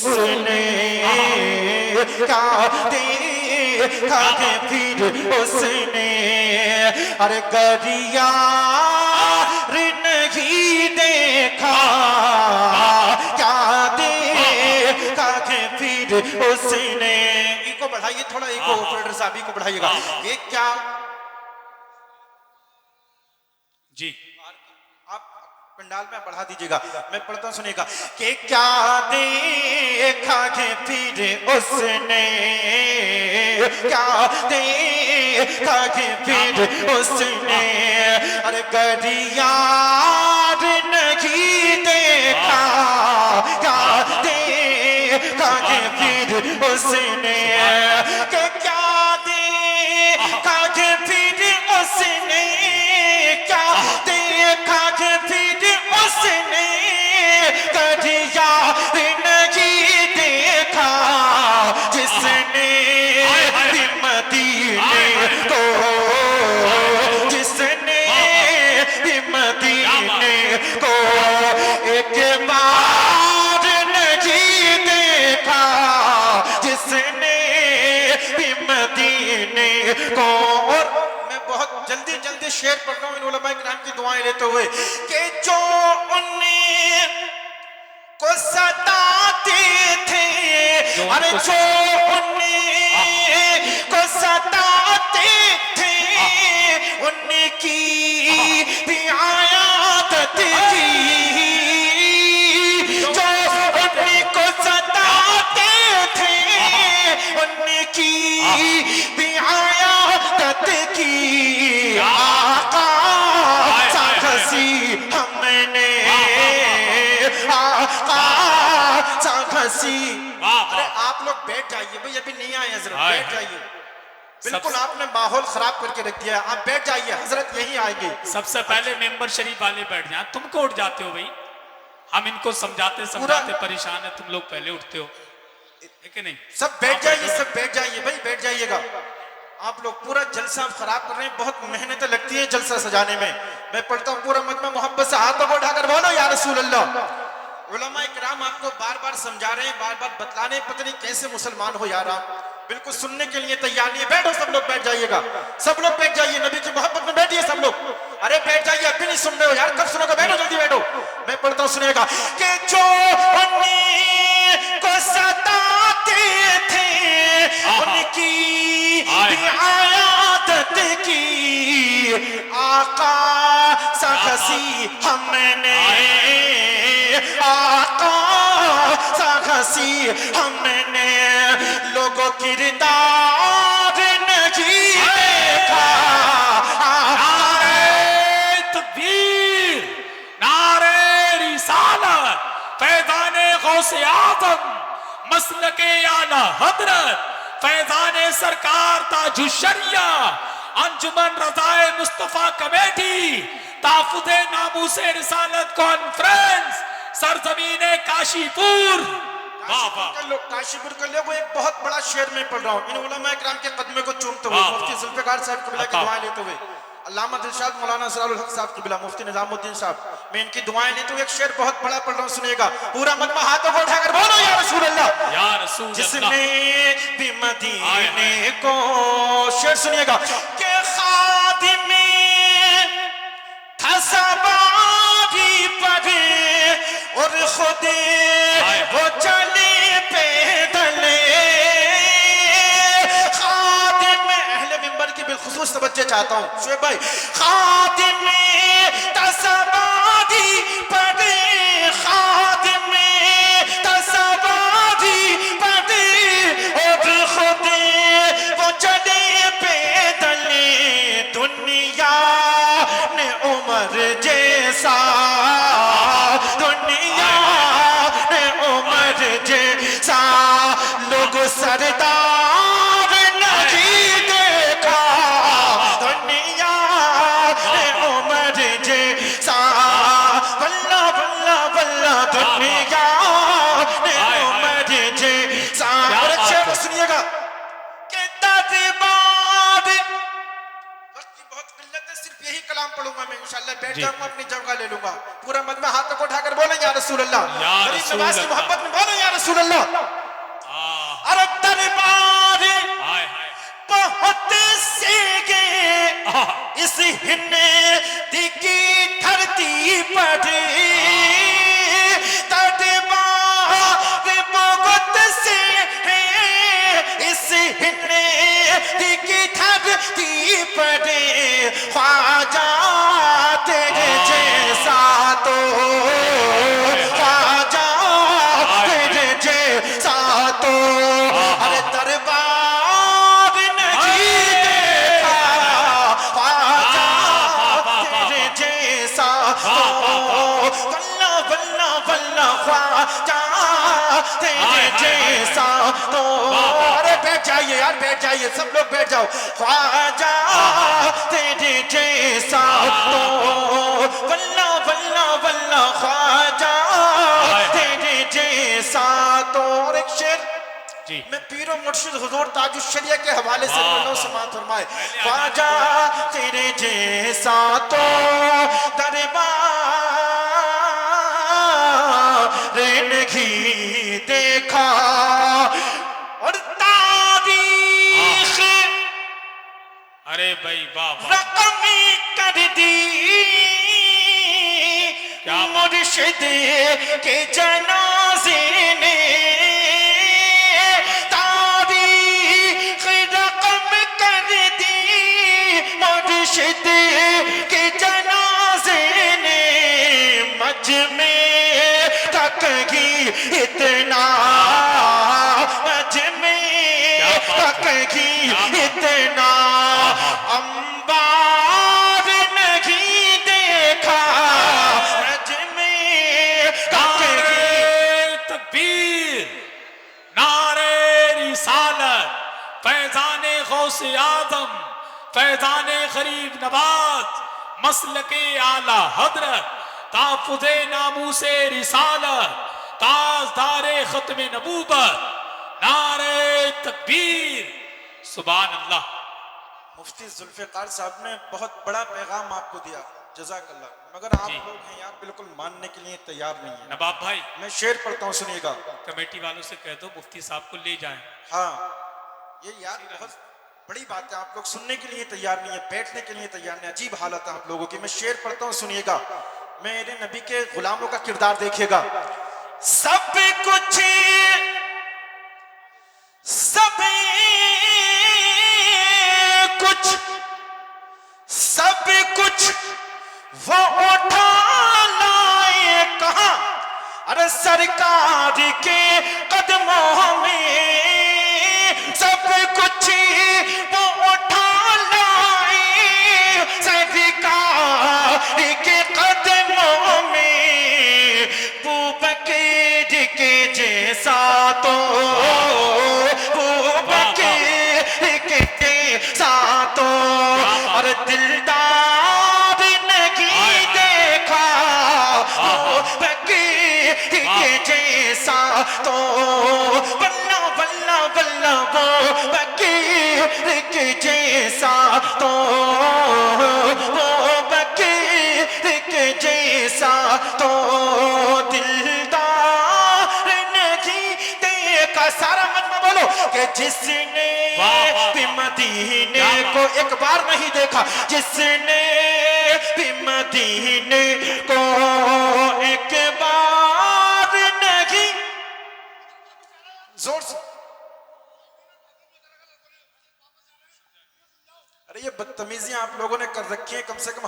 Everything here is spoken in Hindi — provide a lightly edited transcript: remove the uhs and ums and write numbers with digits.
उसने क्या देखा है फिर उसने, अरे गरिया नहीं देखा क्या देखा है फिर उसने। इको बढ़ाइए थोड़ा, इको ऑपरेटर साहब इको बढ़ाइएगा। ये क्या जी आप पंडाल में बढ़ा दीजिएगा, मैं पढ़ता सुनिएगा कि क्या देखा है फिर उसने, क्या देखा है फिर उसने, अरे गरिया नहीं देखा क्या देखा है फिर उसने, कि क्या देखा है फिर उसने, क्या देखा है फिर उसने, गरिया नहीं देखा जिसने मदीने को, जिसने मदीने को एक बार नहीं देखा, जिसने मदीने को। और मैं बहुत जल्दी जल्दी शेर पढ़ रहा हूँ इन उलमा किराम की दुआएं लेते हुए कि जो उन्हें को सताते थे, अरे जो उन्हें को सताते थे उनकी भी आयात की, जो उन्हीं को सताते थे उनकी भी आयात की, आका सा हंसी हमने, आका सा हंसी। अरे आप लोग बैठ जाइए भाई, अभी नहीं आए हजरत, बैठ जाइए। बिल्कुल आपने माहौल खराब करके रख दिया, आप बैठ जाइए, हजरत यही आएंगे। सबसे पहले मेंबर शरीफ वाले बैठ जाए, तुम क्यों उठ जाते हो भाई? हम इनको समझाते समझाते परेशान है, तुम लोग पहले उठते हो, है कि नहीं? सब बैठ जाइए, सब बैठ जाइए भाई, बैठ जाइएगा। आप लोग पूरा जलसा खराब कर रहे हैं, बहुत मेहनत लगती है जलसा सजाने में। मैं पढ़ता हूँ पूरा मजमा मोहब्बत से, हाथों को उठाकर बोलो या रसूल अल्लाह। उलमा इकराम आपको बार बार समझा रहे हैं, बार बार बतला रहे हैं, पता नहीं कैसे मुसलमान हो यार आप, बिल्कुल सुनने के लिए तैयार नहीं है। बैठो सब लोग, बैठ जाइएगा, सब लोग बैठ जाइए, नबी की मोहब्बत में बैठिए सब लोग। अरे बैठ जाइए, अभी नहीं सुन रहे हो यार, कब सुनोगे? बैठो जल्दी बैठो, मैं पढ़ता हूँ सुनिएगा कि जो उन्हीं को सताते थे उनकी भी आयात की, आका सा हंसी हमने, आका सा हंसी हमने, लोगों किरदार नहीं देखा। नारे तकबीर, नारे रिसालत, फैज़ाने गौसे आज़म, मसलके आला हज़रत, फैज़ाने सरकार ताजुश्शरिया, अंजुमन रज़ाए मुस्तफ़ा कमेटी, ताफ़ुज़े नामूसे रिसालत कॉन्फ्रेंस, सरज़मीने काशीपुर। काशीपुर के लोग एक बहुत बड़ा शेर में पढ़ रहा हूँ इन उलमा इकराम के कदमे को चूमते हुए, मुफ्ती जुल्फ़िकार साहब कबिला की दुआएं लेते हुए, अल्लामा दिलशाद मौलाना असरारुल हक साहब कबिला, मुफ्ती निजामुद्दीन साहब, मैं इनकी दुआएं लेते हुए एक शेर बहुत बड़ा पढ़ रहा हूँ, सुनिएगा पूरा मजमा, हाथों को उठाकर बोलो या रसूल अल्लाह, या रसूल अल्लाह। जिसने भी मदीने को, शेर सुनिएगा कि खादिमे था सवारी पड़े और खुदे वो चले पैदल, खादिम अहले मिंबर की बिलखुसूस तवज्जो चाहता हूँ शुएब भाई, खादिम तसवादी पड़े, खादिम तसवादी पड़े और खुदे वो चले पैदल, दुनिया ने उम्र जैसा, दुनिया ने उम्र जैसा, लोग सरदार नहीं देखा, दुनिया ने उम्र जैसा, वल्ला वल्ला वल्ला दुनिया ने उम्र जैसा। और अच्छे से सुनिएगा कि दरबार, वक्त की बहुत किल्लत है, सिर्फ यही कलाम पढ़ूंगा मैं इंशाल्लाह, बैठ जाऊंगा अपनी जगह ले लूंगा, पूरा मजमा हाथों को उठाकर बोले या रसूल अल्लाह, गरीब नवाज की मोहब्बत में बोले या रसूल रसूल अल्लाह। अरे दरबार हाय हाय बहुत से गे इस हिन्दी की धरती पर, दरबार बहुत से है इस हिन्दी की धरती पर, ख्वाजा तेरे जैसा तो ख्वाजा तेरे जैसा तो अरे दरबार नहीं देखा, ख्वाजा तेरे जैसा तो वल्ला वल्ला वल्ला ख्वाजा तेरे जैसा तो। अरे बैठ जाइए यार, बैठ जाइए, सब लोग बैठ जाओ। ख्वाजा तेरे जैसा तो वल्ला वल्ला वल्ला ख्वाजा तेरे जैसा तो। और एक शेर जी मैं पीरो मुर्शिद हुजूर ताजुश शरिया के हवाले से बोल रहा हूं, समाअत फरमाए। ख्वाजा तेरे जैसा तो दरबार नहीं देखा, और तारीख अरे भाई वाह वाह रकमी कर दी क्या मुर्शिद के जनाजे ने, तारीख रकम कर दी मुर्शिद के जनाजे ने, मजमे तक ही इतना, मजमे तक ही इतना अंबार नहीं देखा, मजमे तक ही। तकबीर, नारे रिसालत, फैजाने गौसे आजम, फैजाने गरीब नवाज, मसलके आला हजरत, ताफुज़े नामूसे रिसालत, ताजदारे खत्मे नबूबत, नारे तकबीर, सुभान अल्लाह। मुफ्ती जुल्फ़िकार साहब ने बहुत बड़ा पैगाम आपको दिया, जज़ाकल्लाह, मगर आप जी। लोग हैं यार बिल्कुल मानने के लिए तैयार नहीं है। नवाब भाई मैं शेर पढ़ता हूँ, सुनिएगा। कमेटी वालों से कह दो मुफ्ती साहब को ले जाएं। हाँ, ये यार बहुत बड़ी बात है, आप लोग सुनने के लिए तैयार नहीं है, बैठने के लिए तैयार नहीं है, अजीब हालत है आप लोगों की। मैं शेर पढ़ता हूँ, सुनिएगा। मेरे नबी के गुलामों का किरदार देखिएगा। सब कुछ सब कुछ सब कुछ वो उठा लाए कहाँ, अरे सरकार के कदमों में, सब कुछ वो उठा लाए सरकार के कदमों में, बूबकर के जैसा तो बूबकर के जैसा तो और दिलदार नहीं देखा, बूबकर के जैसा तो बल्ला बल्ला बल्ला बूबकर के जैसा तो बूबकर के जैसा तो दिलदार नहीं देखा। सारा मजमा बोलो कि जिसने भी मदीने को एक बार नहीं देखा, जिसने भी मदीने को एक बार नहीं, जोर से, अरे ये बदतमीजियां आप लोगों ने कर रखी है, कम से कम